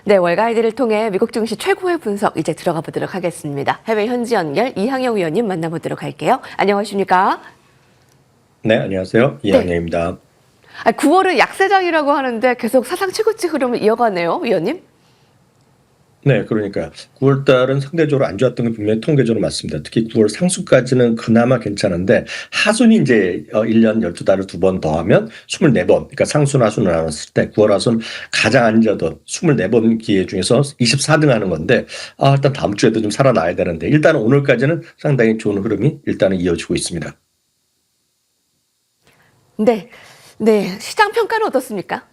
네, 월가이드를 통해 미국 증시 최고의 분석 이제 들어가 보도록 하겠습니다. 해외 현지 연결 이항영 위원님 만나보도록 할게요. 안녕하십니까? 네, 안녕하세요. 네. 이한영입니다. 9월은 약세장이라고 하는데 계속 사상 최고치 흐름을 이어가네요, 위원님. 네, 그러니까 9월 달은 상대적으로 안 좋았던 게 분명히 통계적으로 맞습니다. 특히 9월 상순까지는 그나마 괜찮은데 하순이 이제 1년 12달을 두 번 더하면 24번, 그러니까 상순 하순을 나눴을 때 9월 하순 가장 안 좋았던 24번 기회 중에서 24등 하는 건데 일단 다음 주에도 좀 살아나야 되는데 일단 오늘까지는 상당히 좋은 흐름이 일단은 이어지고 있습니다. 네. 네, 시장 평가는 어떻습니까?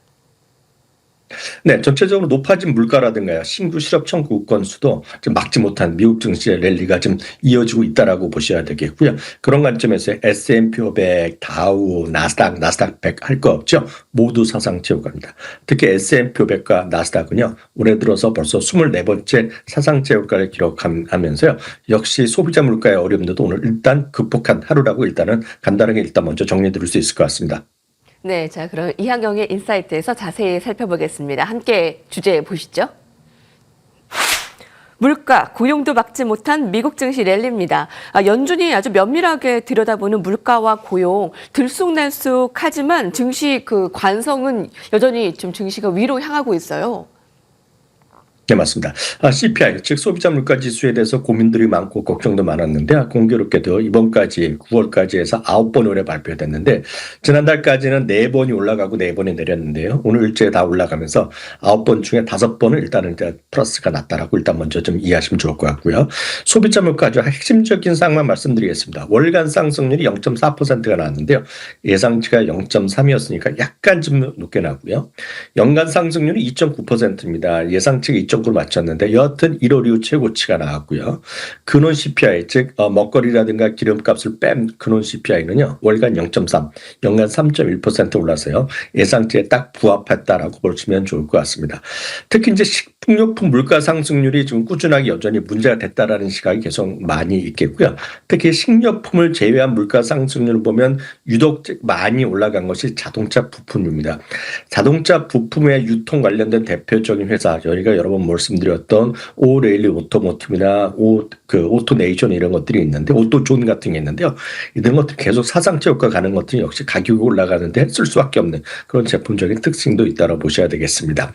네, 전체적으로 높아진 물가라든가요, 신규 실업 청구 건수도 좀 막지 못한 미국 증시의 랠리가 좀 이어지고 있다라고 보셔야 되겠고요. 그런 관점에서 S&P 500, 다우, 나스닥 100 할 거 없죠. 모두 사상 최고가입니다. 특히 S&P 500과 나스닥은요, 올해 들어서 벌써 24번째 사상 최고가를 기록하면서요, 역시 소비자 물가의 어려움도 오늘 일단 극복한 하루라고 일단은 간단하게 일단 먼저 정리해드릴 수 있을 것 같습니다. 네, 자, 그럼 이항영의 인사이트에서 자세히 살펴보겠습니다. 함께 주제 보시죠. 물가, 고용도 막지 못한 미국 증시 랠리입니다. 연준이 아주 면밀하게 들여다보는 물가와 고용, 들쑥날쑥하지만 증시 관성은 여전히 좀 증시가 위로 향하고 있어요. 네, 맞습니다. CPI, 즉 소비자 물가 지수에 대해서 고민들이 많고 걱정도 많았는데 공교롭게도 이번까지 9월까지 해서 9번 올해 발표됐는데 지난달까지는 4번이 올라가고 4번이 내렸는데요. 오늘 일제에 다 올라가면서 9번 중에 5번은 일단은 이제 플러스가 났다라고 일단 먼저 좀 이해하시면 좋을 것 같고요. 소비자 물가 아주 핵심적인 사항만 말씀드리겠습니다. 월간 상승률이 0.4%가 나왔는데요. 예상치가 0.3이었으니까 약간 좀 높게 나고요. 연간 상승률이 2.9%입니다. 예상치가 2.9를 맞췄는데 여하튼 1월 이후 최고치가 나왔고요. 근원 CPI, 즉 먹거리라든가 기름값을 뺀 근원 CPI는요. 월간 0.3, 연간 3.1% 올라서요. 예상치에 딱 부합했다라고 보시면 좋을 것 같습니다. 특히 이제 식품료품 물가 상승률이 지금 꾸준하게 여전히 문제가 됐다라는 시각이 계속 많이 있겠고요. 특히 식료품을 제외한 물가 상승률을 보면 유독 많이 올라간 것이 자동차 부품입니다. 자동차 부품의 유통 관련된 대표적인 회사, 저희가 여러 번 말씀드렸던 오레일리 오토모티브나 오토네이션 이런 것들이 있는데 오토존 같은 게 있는데요. 이런 것들 계속 사상 최고가 가는 것들이 역시 가격이 올라가는데 쓸 수밖에 없는 그런 제품적인 특징도 있다고 보셔야 되겠습니다.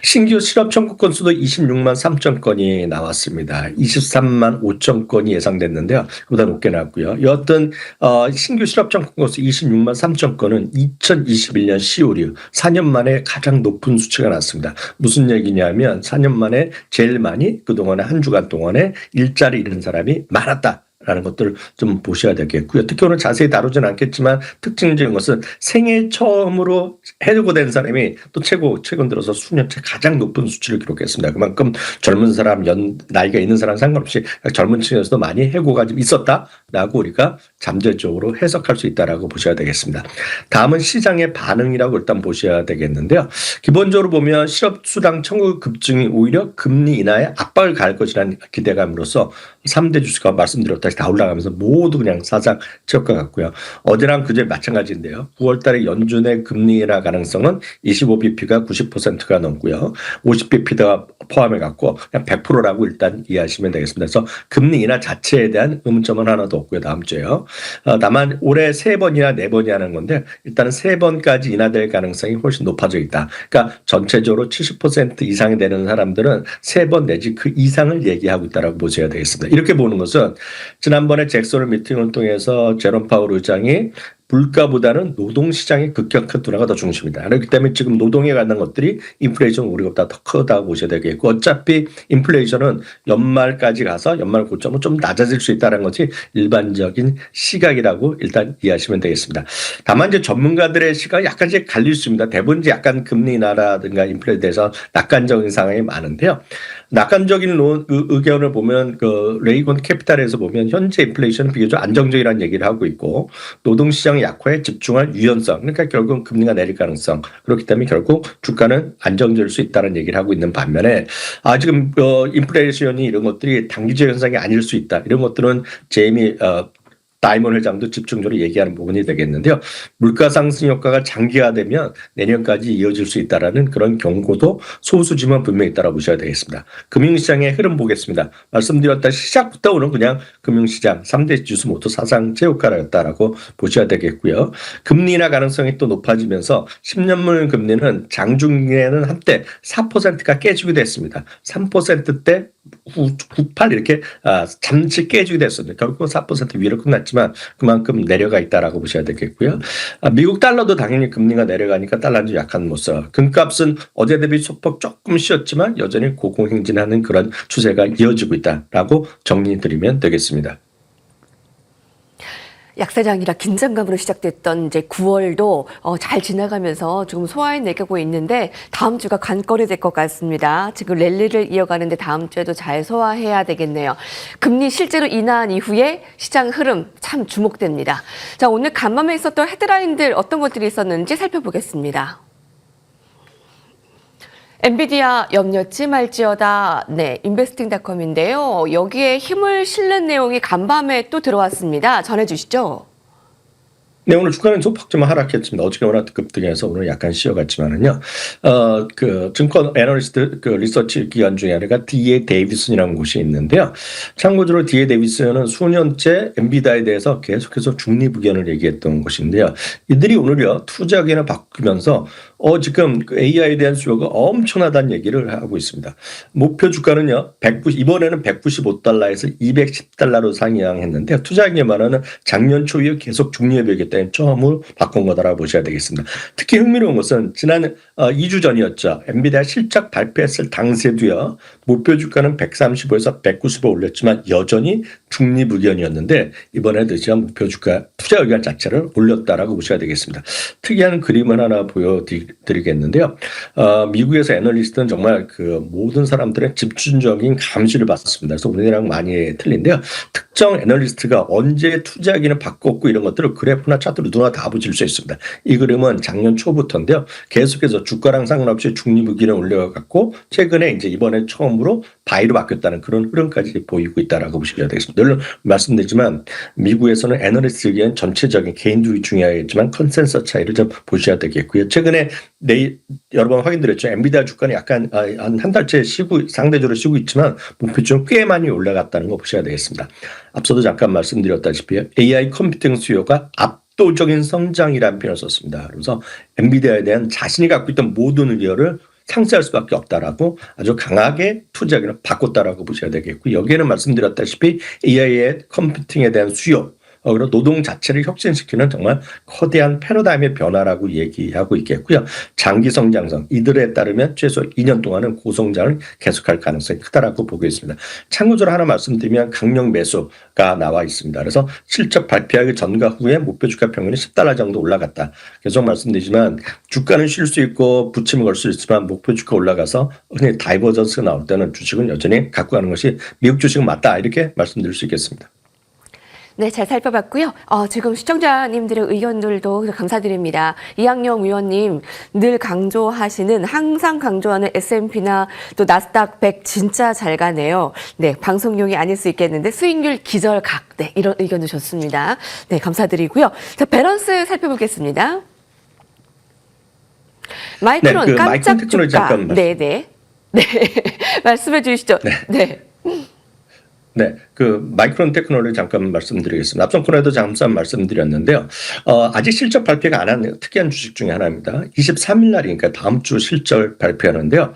신규 실업 청구 건수도 26만 3천 건이 나왔습니다. 23만 5천 건이 예상됐는데요. 그보다 높게 나왔고요. 여하튼 신규 실업 청구 건수 26만 3천 건은 2021년 10월 이후 4년 만에 가장 높은 수치가 났습니다. 무슨 얘기냐면 4년 만에 제일 많이 그동안에 한 주간 동안에 일자리 잃은 사람이 많았다. 라는 것들을 좀 보셔야 되겠고요. 특히 오늘 자세히 다루지는 않겠지만 특징적인 것은 생애 처음으로 해고된 사람이 또 최근 들어서 수년째 가장 높은 수치를 기록했습니다. 그만큼 젊은 사람, 나이가 있는 사람 상관없이 젊은 층에서도 많이 해고가 좀 있었다라고 우리가 잠재적으로 해석할 수 있다라고 보셔야 되겠습니다. 다음은 시장의 반응이라고 일단 보셔야 되겠는데요. 기본적으로 보면 실업수당 청구 급증이 오히려 금리 인하에 압박을 가할 것이라는 기대감으로써 3대 주스가 말씀드렸다시피 다 올라가면서 모두 그냥 사상 최고가 같고요. 어제랑 그제 마찬가지인데요. 9월 달에 연준의 금리 인하 가능성은 25bp가 90%가 넘고요. 50bp가 포함해 갖고 그냥 100%라고 일단 이해하시면 되겠습니다. 그래서 금리 인하 자체에 대한 의문점은 하나도 없고요. 다음 주에요. 다만 올해 3번이나 4번이 하는 건데 일단은 3번까지 인하될 가능성이 훨씬 높아져 있다. 그러니까 전체적으로 70% 이상이 되는 사람들은 3번 내지 그 이상을 얘기하고 있다라고 보셔야 되겠습니다. 이렇게 보는 것은 지난번에 잭슨 미팅을 통해서 제롬 파월 의장이 물가보다는 노동시장의 급격한 둔화가 더 중심이다. 그렇기 때문에 지금 노동에 관한 것들이 인플레이션 우리보다 더 크다고 보셔야 되겠고 어차피 인플레이션은 연말까지 가서 연말 고점은 좀 낮아질 수 있다는 것이 일반적인 시각이라고 일단 이해하시면 되겠습니다. 다만 이제 전문가들의 시각이 약간 이제 갈릴 수 있습니다. 대부분 이제 약간 금리 인하라든가 인플레에 대해서 낙관적인 상황이 많은데요. 낙관적인 의견을 보면 레이건 캐피탈에서 보면 현재 인플레이션은 비교적 안정적이라는 얘기를 하고 있고 노동시장 약화에 집중할 유연성, 그러니까 결국 금리가 내릴 가능성, 그렇기 때문에 결국 주가는 안정될 수 있다는 얘기를 하고 있는 반면에 지금 인플레이션이 이런 것들이 단기적 현상이 아닐 수 있다. 이런 것들은 제이미 다이먼 회장도 집중적으로 얘기하는 부분이 되겠는데요. 물가 상승 효과가 장기화되면 내년까지 이어질 수 있다라는 그런 경고도 소수지만 분명히 있다고 보셔야 되겠습니다. 금융시장의 흐름 보겠습니다. 말씀드렸다시피 시작부터 오는 그냥 금융시장 3대 지수 모두 사상제 효과였다라고 보셔야 되겠고요. 금리 인하 가능성이 또 높아지면서 10년물 금리는 장중에는 한때 4%가 깨지기도 했습니다. 3%대 98 이렇게 잠시 깨지게 됐었는데 결국 4% 위로 끝났지만 그만큼 내려가 있다라고 보셔야 되겠고요. 미국 달러도 당연히 금리가 내려가니까 달러도 약한 모습. 금값은 어제 대비 소폭 조금 쉬었지만 여전히 고공행진하는 그런 추세가 이어지고 있다라고 정리드리면 되겠습니다. 약세장이라 긴장감으로 시작됐던 이제 9월도 잘 지나가면서 조금 소화해내고 있는데 다음 주가 관건이 될 것 같습니다. 지금 랠리를 이어가는데 다음 주에도 잘 소화해야 되겠네요. 금리 실제로 인하한 이후에 시장 흐름 참 주목됩니다. 자, 오늘 간밤에 있었던 헤드라인들 어떤 것들이 있었는지 살펴보겠습니다. 엔비디아 염려치 말지어다. 네, 인베스팅닷컴인데요. 여기에 힘을 실는 내용이 간밤에 또 들어왔습니다. 전해주시죠. 네, 오늘 주가는 소폭 좀 하락했습니다. 어저께 워낙 급등해서 오늘 약간 쉬어갔지만은요. 그 증권 애널리스트 그 리서치 기관 중에 하나가 D.A. 데이비슨이라는 곳이 있는데요. 참고적으로 D.A. 데이비슨은 수년째 엔비디아에 대해서 계속해서 중립 의견을 얘기했던 곳인데요. 이들이 오늘요 투자 의견을 바꾸면서 지금 그 AI에 대한 수요가 엄청나다는 얘기를 하고 있습니다. 목표 주가는요, 이번에는 195달러에서 210달러로 상향했는데 투자 의견만은 작년 초에 계속 중립이었기 때문에 처음으로 바꾼 거다라고 보셔야 되겠습니다. 특히 흥미로운 것은 지난 2주 전이었죠. 엔비디아 실적 발표했을 당시에도요. 목표 주가는 135에서 190을 올렸지만 여전히 중립 의견이었는데 이번에도 제가 목표 주가 투자 의견 자체를 올렸다라고 보셔야 되겠습니다. 특이한 그림을 하나 보여드리겠는데요. 미국에서 애널리스트는 정말 그 모든 사람들의 집중적인 감시를 받았습니다. 그래서 우리랑 많이 틀린데요. 특정 애널리스트가 언제 투자 의견을 바꿨고 이런 것들을 그래프나 차트로 누구나 다 보실 수 있습니다. 이 그림은 작년 초부터인데요. 계속해서 주가랑 상관없이 중립 의견을 올려갖고 최근에 이제 이번에 처음으로 바이로 바뀌었다는 그런 흐름까지 보이고 있다라고 보셔야 되겠습니다. 늘 말씀드리지만 미국에서는 애널리스트 의견 전체적인 개인주의 중요하겠지만 컨센서스 차이를 좀 보셔야 되겠고요. 최근에 여러 번 확인드렸죠. 엔비디아 주가는 약간 한 달째 상대적으로 쉬고 있지만 목표점 꽤 많이 올라갔다는 거 보셔야 되겠습니다. 앞서도 잠깐 말씀드렸다시피 AI 컴퓨팅 수요가 압도적인 성장이라는 표현을 썼습니다. 그래서 엔비디아에 대한 자신이 갖고 있던 모든 의견을 상쇄할 수밖에 없다라고 아주 강하게 투자 의견을 바꿨다라고 보셔야 되겠고 여기에는 말씀드렸다시피 AI의 컴퓨팅에 대한 수요 그리고 노동 자체를 혁신시키는 정말 거대한 패러다임의 변화라고 얘기하고 있겠고요. 장기 성장성 이들에 따르면 최소 2년 동안은 고성장을 계속할 가능성이 크다라고 보고 있습니다. 참고적으로 하나 말씀드리면 강력 매수가 나와 있습니다. 그래서 실적 발표하기 전과 후에 목표 주가 평균이 10달러 정도 올라갔다. 계속 말씀드리지만 주가는 쉴 수 있고 부침을 걸 수 있지만 목표 주가 올라가서 다이버전스가 나올 때는 주식은 여전히 갖고 가는 것이 미국 주식은 맞다 이렇게 말씀드릴 수 있겠습니다. 네, 잘 살펴봤고요. 지금 시청자님들의 의견들도 감사드립니다. 이학영 의원님 늘 강조하시는 항상 강조하는 S&P나 또 나스닥 100 진짜 잘 가네요. 네, 방송용이 아닐 수 있겠는데 수익률 기절각. 네, 이런 의견도 좋습니다. 네, 감사드리고요. 자, 밸런스 살펴보겠습니다. 마이크론 깜짝 주가. 네. 말씀해 주시죠. 네. 네, 그 마이크론 테크놀로지 잠깐 말씀드리겠습니다. 앞선 코너에도 잠깐 말씀드렸는데요. 아직 실적 발표가 안 한 특이한 주식 중에 하나입니다. 23일 날이니까 다음 주 실적 발표하는데요.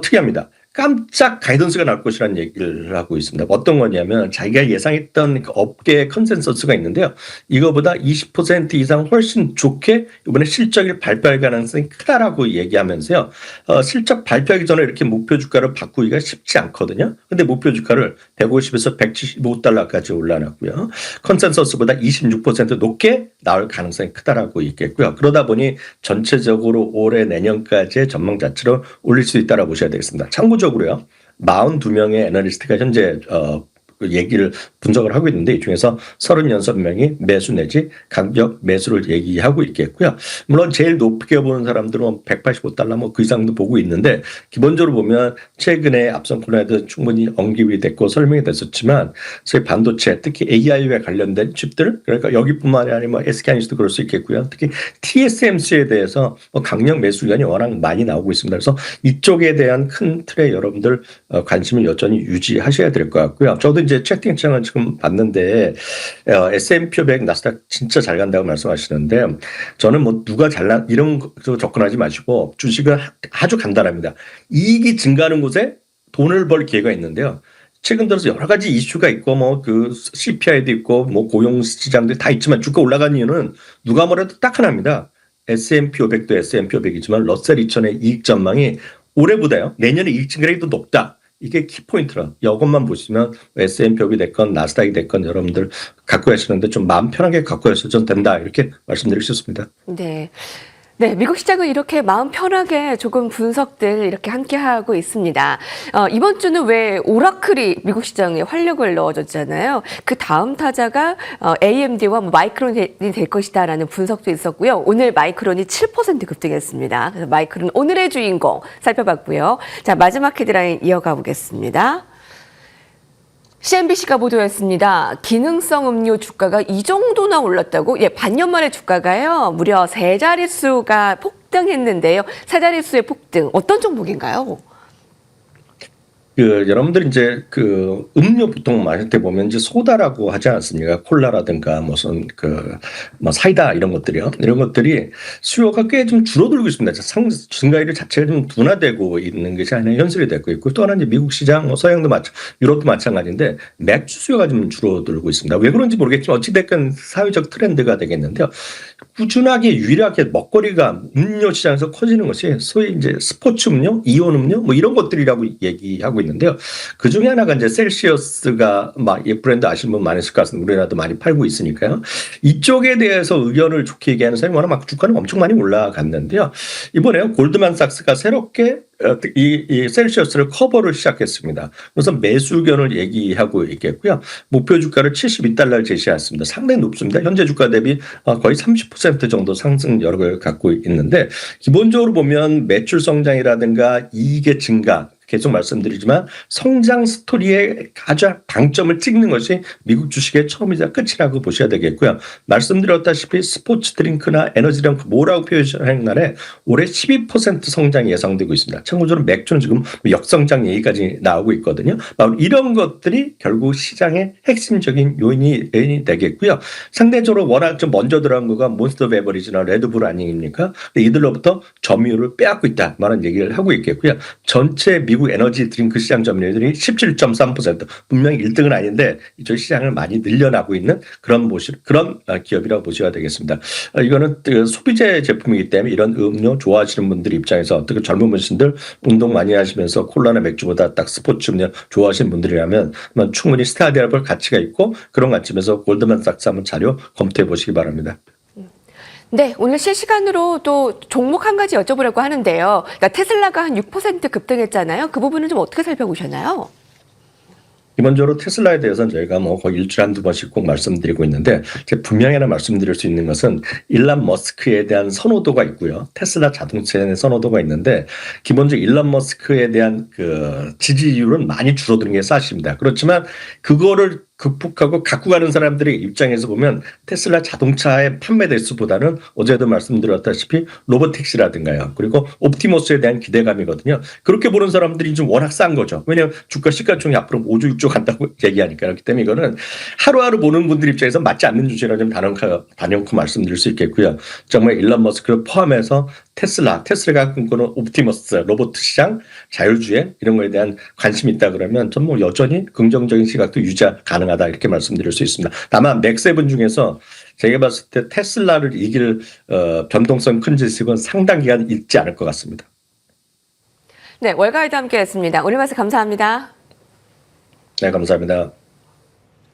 특이합니다. 깜짝 가이던스가 나올 것이라는 얘기를 하고 있습니다. 어떤 거냐면 자기가 예상했던 그 업계의 컨센서스가 있는데요. 이거보다 20% 이상 훨씬 좋게 이번에 실적을 발표할 가능성이 크다라고 얘기하면서요. 실적 발표하기 전에 이렇게 목표 주가를 바꾸기가 쉽지 않거든요. 근데 목표 주가를 150에서 175달러까지 올라놨고요. 컨센서스보다 26% 높게 나올 가능성이 크다라고 있겠고요. 그러다 보니 전체적으로 올해 내년까지의 전망 자체를 올릴 수 있다라고 보셔야 되겠습니다. 참고적으로요. 42명의 애널리스트가 현재 얘기를 분석을 하고 있는데 이 중에서 36명이 매수 내지 강력 매수를 얘기하고 있겠고요. 물론 제일 높게 보는 사람들은 185달러 뭐 그 이상도 보고 있는데 기본적으로 보면 최근에 앞선 코너에도 충분히 언급이 됐고 설명이 됐었지만 저희 반도체 특히 AI와 관련된 칩들 그러니까 여기뿐만이 아니라 뭐 SK하이닉스도 그럴 수 있겠고요. 특히 TSMC에 대해서 강력 매수 의견이 워낙 많이 나오고 있습니다. 그래서 이쪽에 대한 큰 틀에 여러분들 관심을 여전히 유지하셔야 될 것 같고요. 저도 이제 채팅창을 지금 봤는데 S&P 500 나스닥 진짜 잘 간다고 말씀하시는데 저는 뭐 누가 잘난 이런 거 접근하지 마시고 주식은 아주 간단합니다. 이익이 증가하는 곳에 돈을 벌 기회가 있는데요. 최근 들어서 여러 가지 이슈가 있고 뭐 그 CPI도 있고 뭐 고용 시장도 다 있지만 주가 올라간 이유는 누가 뭐래도 딱 하나입니다. S&P 500도 S&P 500이지만 러셀 2000의 이익 전망이 올해보다요. 내년에 이익 증가율이 더 높다. 이게 키포인트라. 이것만 보시면 S&P 500이 됐건 나스닥이 됐건 여러분들 갖고 가시는데 좀 마음 편하게 갖고 가셔도 된다. 이렇게 말씀드릴 수 있습니다. 네. 네, 미국 시장은 이렇게 마음 편하게 조금 분석들 이렇게 함께하고 있습니다. 이번 주는 왜 오라클이 미국 시장에 활력을 넣어줬잖아요. 그 다음 타자가 AMD와 마이크론이 될 것이다라는 분석도 있었고요. 오늘 마이크론이 7% 급등했습니다. 그래서 마이크론 오늘의 주인공 살펴봤고요. 자, 마지막 헤드라인 이어가 보겠습니다. CNBC가 보도했습니다. 기능성 음료 주가가 이 정도나 올랐다고? 예, 반년 만에 주가가요. 무려 세 자릿수가 폭등했는데요. 세 자릿수의 폭등, 어떤 종목인가요? 여러분들 이제 음료 보통 마실 때 보면 이제 소다라고 하지 않습니까? 콜라라든가 무슨 뭐 사이다 이런 것들이요. 이런 것들이 수요가 꽤 좀 줄어들고 있습니다. 증가율 자체가 좀 둔화되고 있는 것이 하나의 현실이 되고 있고 또 하나 이제 미국 시장, 뭐 서양도 유럽도 마찬가지인데 맥주 수요가 좀 줄어들고 있습니다. 왜 그런지 모르겠지만 어찌됐건 사회적 트렌드가 되겠는데요. 꾸준하게 유일하게 먹거리가 음료 시장에서 커지는 것이 소위 이제 스포츠 음료, 이온 음료 뭐 이런 것들이라고 얘기하고 있는데요. 그 중에 하나가 이제 셀시어스가 이 브랜드 아시는 분 많으실 것 같습니다. 우리나라도 많이 팔고 있으니까요. 이쪽에 대해서 의견을 좋게 얘기하는 사람이 워낙 막 주가는 엄청 많이 올라갔는데요. 이번에 골드만삭스가 새롭게 이 셀시어스를 커버를 시작했습니다. 그래서 매수 의견을 얘기하고 있겠고요. 목표 주가를 72달러를 제시했습니다. 상당히 높습니다. 현재 주가 대비 거의 30% 정도 상승 여력을 갖고 있는데 기본적으로 보면 매출 성장이라든가 이익의 증가 계속 말씀드리지만 성장 스토리의 가장 방점을 찍는 것이 미국 주식의 처음이자 끝이라고 보셔야 되겠고요. 말씀드렸다시피 스포츠 드링크나 에너지 드링크 뭐라고 표현하는 날에 올해 12% 성장이 예상되고 있습니다. 참고적으로 맥주는 지금 역성장 얘기까지 나오고 있거든요. 이런 것들이 결국 시장의 핵심적인 요인이 되겠고요. 상대적으로 워낙 좀 먼저 들어간 거가 몬스터 베버리지나 레드불 아닙니까? 근데 이들로부터 점유율을 빼앗고 있다. 라는 얘기를 하고 있겠고요. 전체 미국 에너지 드링크 시장 점유율이 17.3% 분명히 1등은 아닌데 이쪽 시장을 많이 늘려나고 있는 그런 기업이라고 보셔야 되겠습니다. 이거는 소비재 제품이기 때문에 이런 음료 좋아하시는 분들 입장에서 특히 젊은 분들 운동 많이 하시면서 콜라나 맥주보다 딱 스포츠 음료 좋아하시는 분들이라면 충분히 스타디아 볼 가치가 있고 그런 관점에서 골드만삭스 한번 자료 검토해 보시기 바랍니다. 네, 오늘 실시간으로 또 종목 한 가지 여쭤보려고 하는데요. 그러니까 테슬라가 한 6% 급등했잖아요. 그 부분은 좀 어떻게 살펴보셨나요? 기본적으로 테슬라에 대해서는 저희가 뭐 거의 일주일에 한두 번씩 꼭 말씀드리고 있는데 분명히 하나 말씀드릴 수 있는 것은 일론 머스크에 대한 선호도가 있고요. 테슬라 자동차에 대한 선호도가 있는데 기본적으로 일론 머스크에 대한 지지율은 많이 줄어드는 게 사실입니다. 그렇지만 그거를 극복하고 갖고 가는 사람들의 입장에서 보면 테슬라 자동차의 판매 대수보다는 어제도 말씀드렸다시피 로보택시라든가요. 그리고 옵티머스에 대한 기대감이거든요. 그렇게 보는 사람들이 좀 워낙 싼 거죠. 왜냐하면 주가 시가총이 앞으로 5조 6조 간다고 얘기하니까. 그렇기 때문에 이거는 하루하루 보는 분들 입장에서 맞지 않는 주제라 좀 단연코 말씀드릴 수 있겠고요. 정말 일론 머스크를 포함해서 테슬라가 꿈꾸는 옵티머스, 로봇 시장, 자율주행 이런 거에 대한 관심이 있다 그러면 전 뭐 여전히 긍정적인 시각도 유지 가능하다 이렇게 말씀드릴 수 있습니다. 다만 맥세븐 중에서 제가 봤을 때 테슬라를 이길 변동성 큰 지식은 상당 기간 있지 않을 것 같습니다. 네, 월가이드 함께했습니다. 오늘 말씀 감사합니다. 네, 감사합니다.